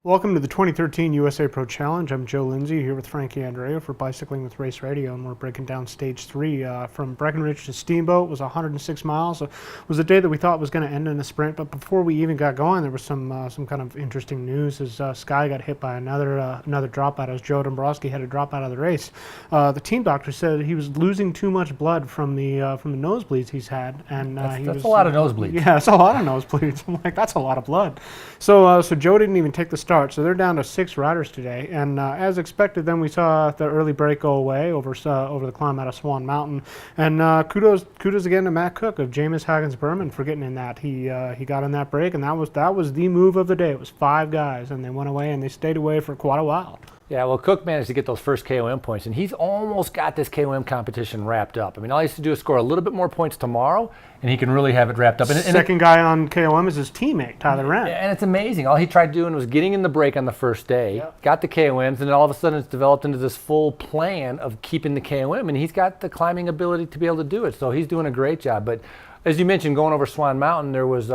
Welcome to the 2013 USA Pro Challenge. I'm Joe Lindsay here with Frankie Andrea for Bicycling with Race Radio, and we're breaking down stage 3 from Breckenridge to Steamboat. It was 106 miles. It was a day that we thought was going to end in a sprint, but before we even got going, there was some kind of interesting news as Sky got hit by another dropout as Joe Dombrowski had a dropout of the race. The team doctor said he was losing too much blood from the nosebleeds he's had, and that's a lot of nosebleeds. Yeah, it's a lot of nosebleeds. I'm like, that's a lot of blood. So Joe didn't even take the start. So they're down to 6 riders today, and as expected, then we saw the early break go away over the climb out of Swan Mountain. And kudos again to Matt Cook of Jamis Hagens Berman for getting in that. He got in that break, and that was the move of the day. It was 5 guys, and they went away, and they stayed away for quite a while. Yeah, well, Cook managed to get those first KOM points, and he's almost got this KOM competition wrapped up. I mean, all he has to do is score a little bit more points tomorrow, and he can really have it wrapped up. And second guy on KOM is his teammate, Tyler Wren. And it's amazing. All he tried doing was getting in the break on the first day, got the KOMs, and then all of a sudden it's developed into this full plan of keeping the KOM, and he's got the climbing ability to be able to do it. So he's doing a great job. But as you mentioned, going over Swan Mountain, there was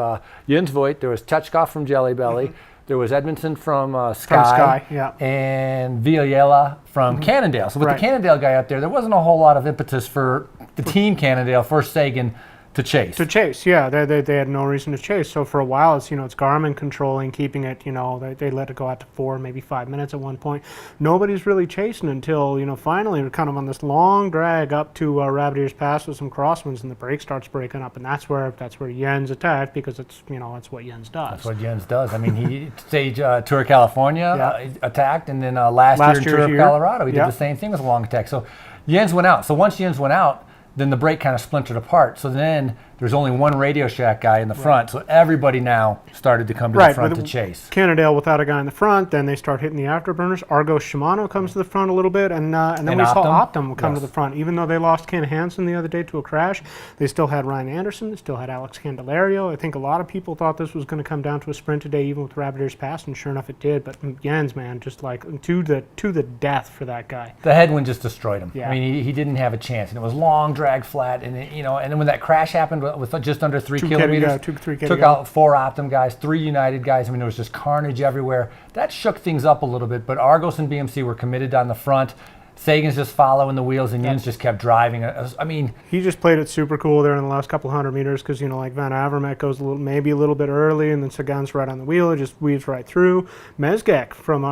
Jens Voigt, there was Tchechkov from Jelly Belly, there was Edmondson from Sky, and Villela from Cannondale. So with the Cannondale guy up there wasn't a whole lot of impetus for the team Cannondale, for Sagan, to chase. Yeah. They had no reason to chase. So for a while, it's Garmin controlling, keeping it. They let it go out to 4, maybe 5 minutes at one point. Nobody's really chasing until finally we're kind of on this long drag up to Rabbit Ears Pass with some crosswinds, and the break starts breaking up, and that's where Jens attacked, because it's what Jens does. That's what Jens does. I mean, he stage Tour of California attacked, and then last year in Tour of Colorado he did the same thing with a long attack. So Jens went out. So once Jens went out, then the break kind of splintered apart. So then there's only one Radio Shack guy in the front. So everybody now started to come to the front to chase. Cannondale without a guy in the front, then they start hitting the afterburners. Argos Shimano comes to the front a little bit, and then we saw Optum come to the front. Even though they lost Ken Hansen the other day to a crash, they still had Ryan Anderson, they still had Alex Candelario. I think a lot of people thought this was going to come down to a sprint today, even with Rabbit Ears Pass, and sure enough it did. But Jens, man, just like to the death for that guy. The headwind just destroyed him. Yeah. I mean, he didn't have a chance, and it was long, drag, flat, and and then when that crash happened with just under 3 kilometers, took out 4 Optum guys, 3 United guys. I mean, there was just carnage everywhere. That shook things up a little bit, but Argos and BMC were committed on the front. Sagan's just following the wheels, and Jens just kept driving. I mean, he just played it super cool there in the last couple hundred meters, because like Van Avermaet goes maybe a little bit early, and then Sagan's right on the wheel. It just weaves right through. Mezgec from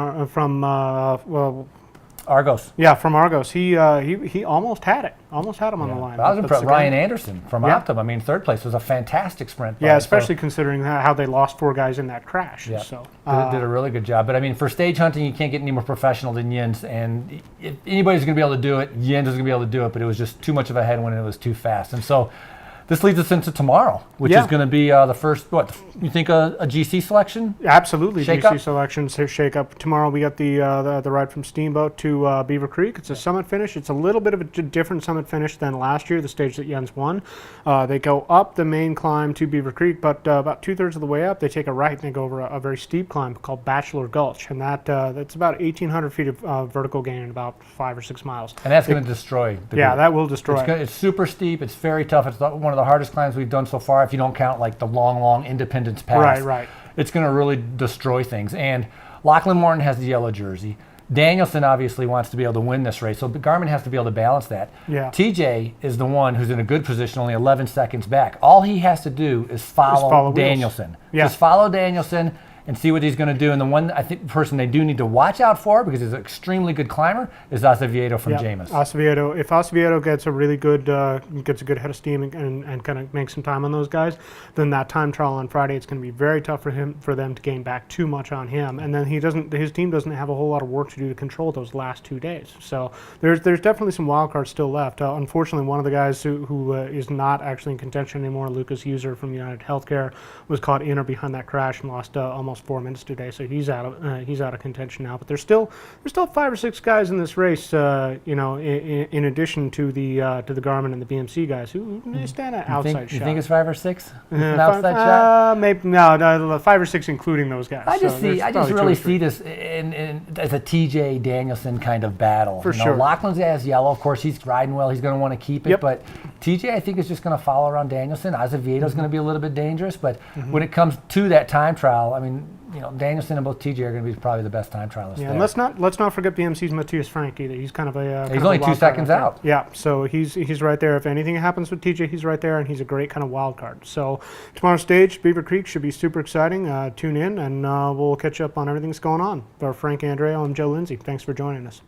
Argos. Yeah, from Argos. He almost had it. Almost had him on the line. I was impressed. Ryan Anderson from Optum. I mean, 3rd place was a fantastic sprint. Yeah, especially considering how they lost 4 guys in that crash. Yeah. So did a really good job. But I mean, for stage hunting, you can't get any more professional than Jens. And if anybody's going to be able to do it, Jens is going to be able to do it. But it was just too much of a headwind, and it was too fast. And so this leads us into tomorrow, which is going to be the first, you think a GC selection? Absolutely, shake-up? GC selections, shake-up. Tomorrow we got the ride from Steamboat to Beaver Creek. It's a summit finish. It's a little bit of a different summit finish than last year, the stage that Jens won. They go up the main climb to Beaver Creek, but about 2/3 of the way up, they take a right and they go over a very steep climb called Bachelor Gulch, and that's about 1,800 feet of vertical gain in about 5 or 6 miles. And that's going to destroy the group. That will destroy. It's super steep. It's very tough. It's one of the hardest climbs we've done so far, if you don't count like the long Independence Pass. Right. It's going to really destroy things. And Lachlan Morton has the yellow jersey. Danielson obviously wants to be able to win this race, so Garmin has to be able to balance that. Yeah. TJ is the one who's in a good position, only 11 seconds back. All he has to do is follow Danielson. Just follow Danielson and see what he's going to do. And the one person they do need to watch out for, because he's an extremely good climber, is Acevedo from Jamis. Acevedo. If Acevedo gets a really good head of steam and kind of makes some time on those guys, then that time trial on Friday, it's going to be very tough for them to gain back too much on him. And then his team doesn't have a whole lot of work to do to control those last 2 days. So there's definitely some wild cards still left. Unfortunately, one of the guys who is not actually in contention anymore, Lucas User from United Healthcare, was caught in or behind that crash and lost almost 4 minutes today, so he's out of contention now. But there's still 5 or 6 guys in this race, in addition to the Garmin and the BMC guys who stand an outside shot. You think it's 5 or 6? An outside shot? Maybe no, 5 or 6, including those guys. I just really see this as a TJ Danielson kind of battle. For sure. Lachlan's has yellow. Of course, he's riding well. He's going to want to keep it. But TJ, I think, is just going to follow around Danielson. Azevedo's going to be a little bit dangerous. But when it comes to that time trial, I mean, Danielson and both TJ are going to be probably the best time trialists. Yeah, there. and let's not forget BMC's Matthias Frank either. He's kind of a He's only 2 seconds out. Yeah, so he's right there. If anything happens with TJ, he's right there, and he's a great kind of wild card. So tomorrow's stage, Beaver Creek, should be super exciting. Tune in, and we'll catch up on everything that's going on. For Frank Andreo, I'm Joe Lindsay. Thanks for joining us.